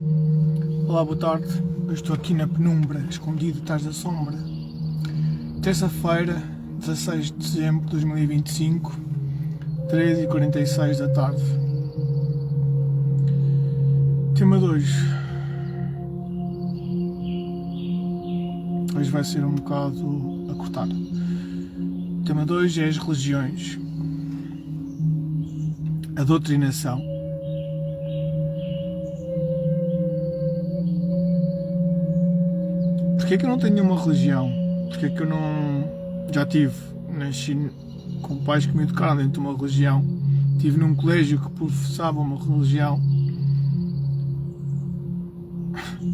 Olá, boa tarde. Eu estou aqui na penumbra, escondido atrás da sombra. Terça-feira, 16 de dezembro de 2025, 13h46 da tarde. Tema 2. Hoje vai ser um bocado a cortar. Tema 2 é as religiões. A doutrinação. Porquê é que eu não tenho nenhuma religião? Porquê é que eu não... Já nasci com pais que me educaram dentro de uma religião. Estive num colégio que professava uma religião.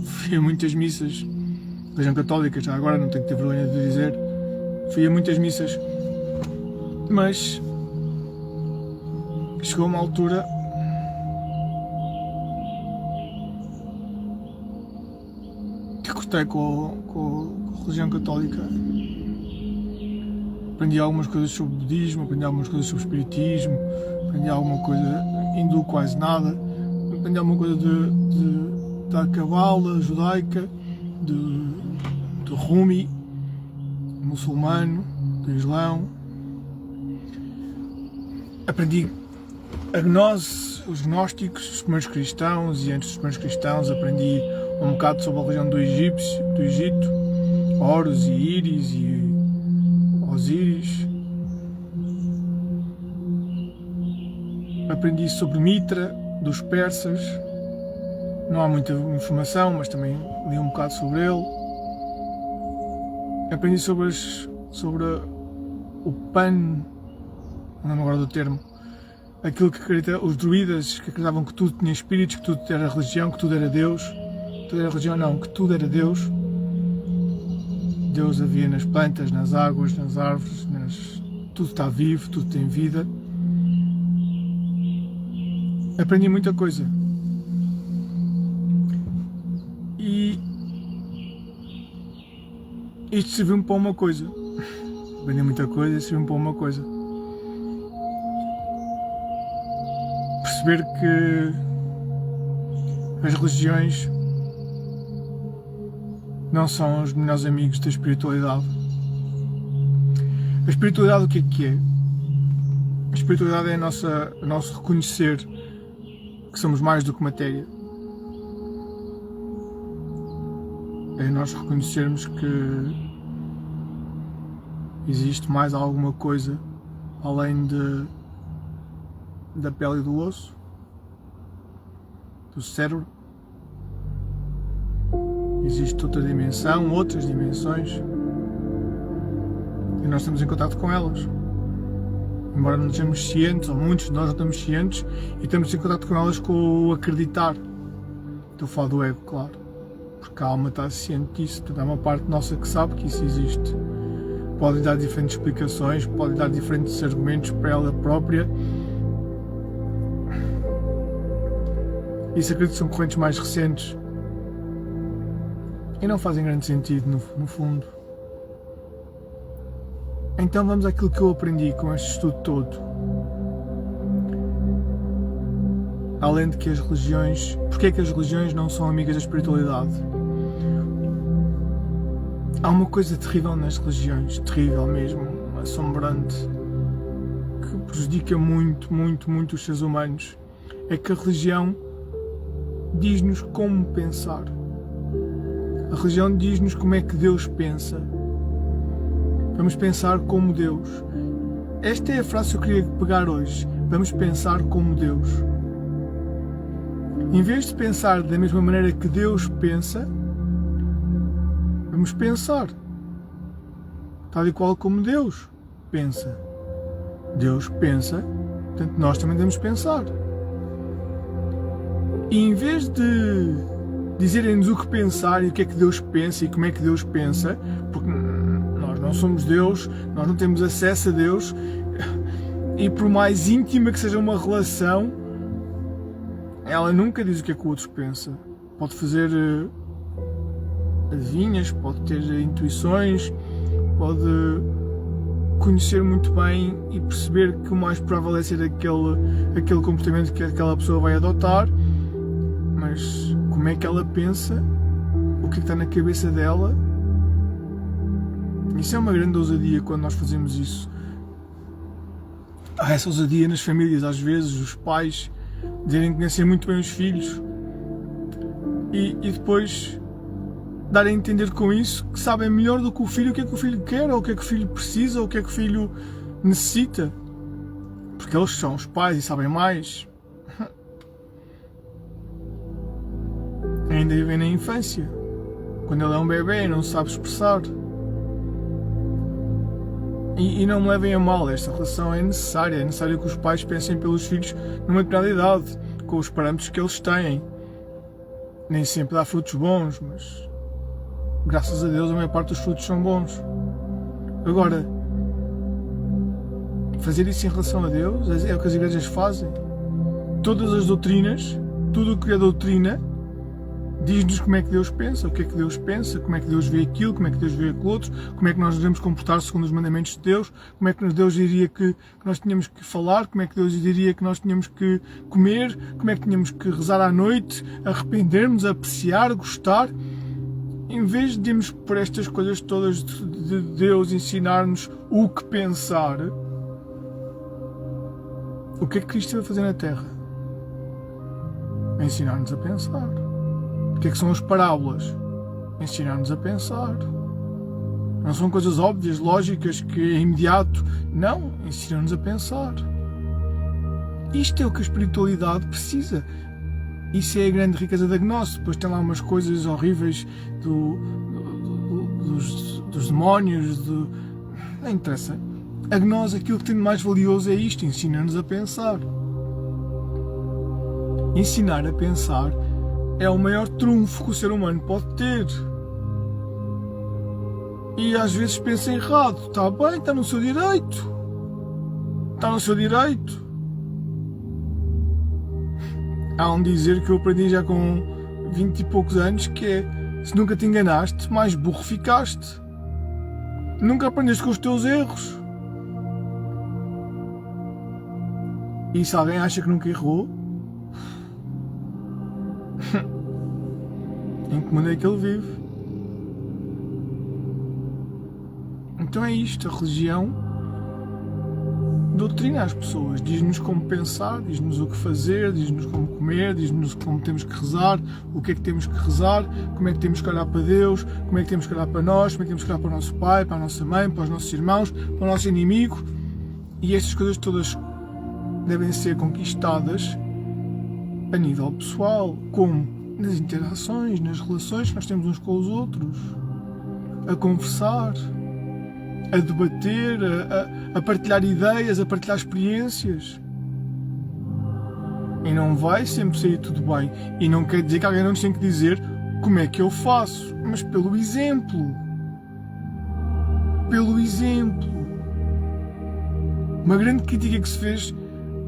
Fui a muitas missas. Religião católica, já agora, não tenho que ter vergonha de dizer. Fui a muitas missas. Mas... chegou uma altura... cortei com a religião católica. Aprendi algumas coisas sobre budismo, aprendi algumas coisas sobre espiritismo, aprendi alguma coisa hindu, quase nada, aprendi alguma coisa da cabala judaica, do Rumi, muçulmano, do Islão. Aprendi a gnose, os gnósticos, os primeiros cristãos, e antes dos primeiros cristãos aprendi um bocado sobre a religião do Egito, Horus e Íris e Osíris. Aprendi sobre Mitra, dos persas. Não há muita informação, mas também li um bocado sobre ele. Aprendi sobre o Pan, não lembro agora do termo, aquilo que acredita, os druidas que acreditavam que tudo tinha espíritos, que tudo era religião, que tudo era Deus. Tudo era religião, não, que tudo era Deus. Deus havia nas plantas, nas águas, nas árvores, tudo está vivo, tudo tem vida. Aprendi muita coisa. E isto serviu-me para uma coisa. Aprendi muita coisa e serviu-me para uma coisa. Perceber que as religiões não são os melhores amigos da espiritualidade. A espiritualidade, o que é? A espiritualidade é o nosso reconhecer que somos mais do que matéria. É nós reconhecermos que existe mais alguma coisa além da pele e do osso, do cérebro. Existe outra dimensão, outras dimensões, e nós estamos em contato com elas. Embora não sejamos cientes, ou muitos de nós não estamos cientes, e estamos em contato com elas com o acreditar. Estou a falar do ego, claro, porque a alma está ciente disso, portanto é uma parte nossa que sabe que isso existe. Pode dar diferentes explicações, pode dar diferentes argumentos para ela própria. Isso acredito que são correntes mais recentes e não fazem grande sentido no fundo. Então vamos àquilo que eu aprendi com este estudo todo. Além de que as religiões... Porque é que as religiões não são amigas da espiritualidade? Há uma coisa terrível nas religiões, terrível mesmo, assombrante, que prejudica muito, muito, muito os seres humanos. É que a religião diz-nos como pensar. A religião diz-nos como é que Deus pensa. Vamos pensar como Deus. Esta é a frase que eu queria pegar hoje. Vamos pensar como Deus. Em vez de pensar da mesma maneira que Deus pensa, vamos pensar tal e qual como Deus pensa. Deus pensa, portanto nós também devemos pensar. E em vez de dizerem-nos o que pensar e o que é que Deus pensa e como é que Deus pensa, porque nós não somos Deus, nós não temos acesso a Deus, e por mais íntima que seja uma relação, ela nunca diz o que é que o outro pensa. Pode fazer adivinhas, pode ter intuições, pode conhecer muito bem e perceber que o mais provável é ser aquele comportamento que aquela pessoa vai adotar, mas como é que ela pensa, o que está na cabeça dela. Isso é uma grande ousadia quando nós fazemos isso. Há essa ousadia nas famílias, às vezes, os pais dizerem que conhecem muito bem os filhos e depois darem a entender com isso que sabem melhor do que o filho o que é que o filho quer, ou o que é que o filho precisa, ou o que é que o filho necessita. Porque eles são os pais e sabem mais. Ainda vivem na infância, quando ele é um bebê e não sabe expressar. E não me levem a mal, esta relação é necessário que os pais pensem pelos filhos numa determinada idade, com os parâmetros que eles têm. Nem sempre dá frutos bons, mas graças a Deus a maior parte dos frutos são bons. Agora, fazer isso em relação a Deus é o que as igrejas fazem. Todas as doutrinas, tudo o que é doutrina, diz-nos como é que Deus pensa, o que é que Deus pensa, como é que Deus vê aquilo, como é que Deus vê aquilo outro, como é que nós devemos comportar segundo os mandamentos de Deus, como é que Deus diria que nós tínhamos que falar, como é que Deus diria que nós tínhamos que comer, como é que tínhamos que rezar à noite, arrependermos, apreciar, gostar. Em vez de irmos por estas coisas todas de Deus ensinar-nos o que pensar, o que é que Cristo vai fazer na Terra? Ensinar-nos a pensar. O que é que são as parábolas? Ensinar-nos a pensar. Não são coisas óbvias, lógicas, que é imediato. Não, ensinar-nos a pensar. Isto é o que a espiritualidade precisa. Isso é a grande riqueza da gnose. Depois tem lá umas coisas horríveis dos demónios. Não interessa. A gnose, aquilo que tem de mais valioso é isto, ensina-nos a pensar. Ensinar a pensar é o maior trunfo que o ser humano pode ter. E às vezes pensa errado. Está bem, está no seu direito. Está no seu direito. Há um dizer que eu aprendi já com 20 e poucos anos, que é: se nunca te enganaste, mais burro ficaste. Nunca aprendeste com os teus erros. E se alguém acha que nunca errou, em que mundo é que ele vive? Então é isto, a religião doutrina as pessoas, diz-nos como pensar, diz-nos o que fazer, diz-nos como comer, diz-nos como temos que rezar, o que é que temos que rezar, como é que temos que olhar para Deus, como é que temos que olhar para nós, como é que temos que olhar para o nosso pai, para a nossa mãe, para os nossos irmãos, para o nosso inimigo. E estas coisas todas devem ser conquistadas a nível pessoal, como nas interações, nas relações que nós temos uns com os outros, a conversar, a debater, a partilhar ideias, a partilhar experiências. E não vai sempre sair tudo bem. E não quer dizer que alguém não nos tem que dizer como é que eu faço, mas pelo exemplo. Pelo exemplo. Uma grande crítica que se fez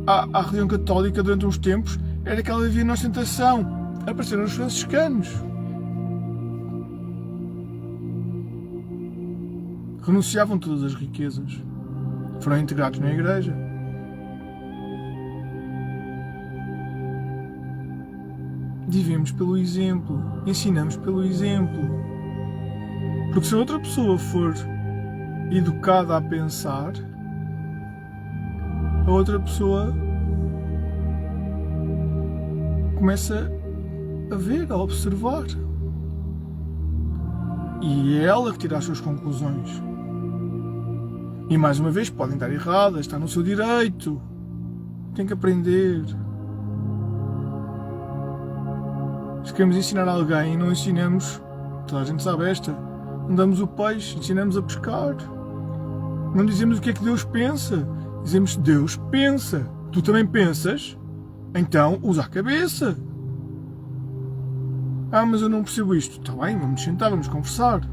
à religião católica durante uns tempos era que ela vivia na ostentação. Apareceram os franciscanos. Renunciavam todas as riquezas. Foram integrados na igreja. Vivemos pelo exemplo. Ensinamos pelo exemplo. Porque se a outra pessoa for educada a pensar, a outra pessoa começa a ver, a observar. E é ela que tira as suas conclusões. E mais uma vez, podem estar erradas, está no seu direito. Tem que aprender. Se queremos ensinar alguém, não ensinamos, toda a gente sabe esta, não damos o peixe, ensinamos a pescar. Não dizemos o que é que Deus pensa, dizemos: Deus pensa. Tu também pensas? Então usa a cabeça. Ah, mas eu não percebo isto. Está bem, vamos sentar, vamos conversar.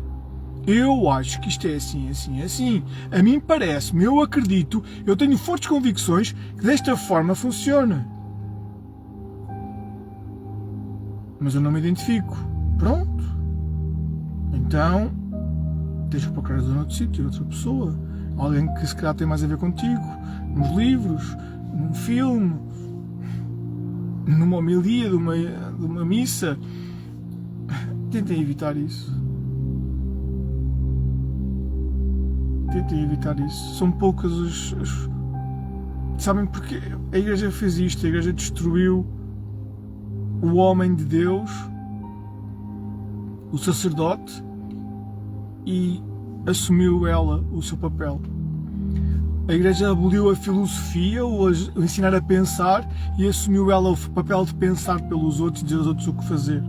Eu acho que isto é assim, assim, assim. A mim parece-me, eu acredito, eu tenho fortes convicções que desta forma funciona. Mas eu não me identifico. Pronto. Então, tens que procurar de outro sítio, outra pessoa. Alguém que se calhar tem mais a ver contigo. Nos livros, num filme, numa homilia de uma missa. Tentem evitar isso. Tentem evitar isso. São poucas os. Sabem porque a Igreja fez isto? A Igreja destruiu o homem de Deus, o sacerdote, e assumiu ela o seu papel. A Igreja aboliu a filosofia, o ensinar a pensar, e assumiu ela o papel de pensar pelos outros e dizer aos outros o que fazer.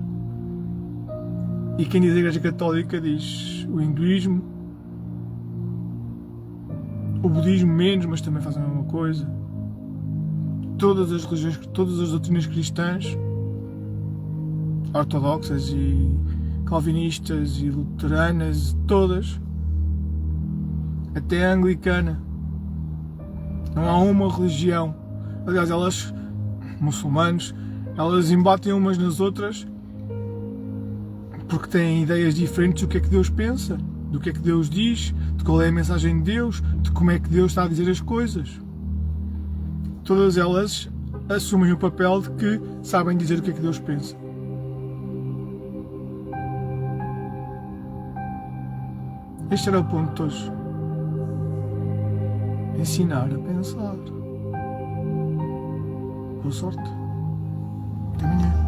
E quem diz a Igreja Católica diz o hinduísmo, o budismo menos, mas também fazem a mesma coisa. Todas as religiões, todas as doutrinas cristãs, ortodoxas e calvinistas e luteranas, todas, até a anglicana. Não há uma religião. Aliás, elas, muçulmanos, elas embatem umas nas outras porque têm ideias diferentes do que é que Deus pensa, do que é que Deus diz, de qual é a mensagem de Deus, de como é que Deus está a dizer as coisas. Todas elas assumem o papel de que sabem dizer o que é que Deus pensa. Este era o ponto de hoje. Ensinar a pensar. Boa sorte. Até amanhã.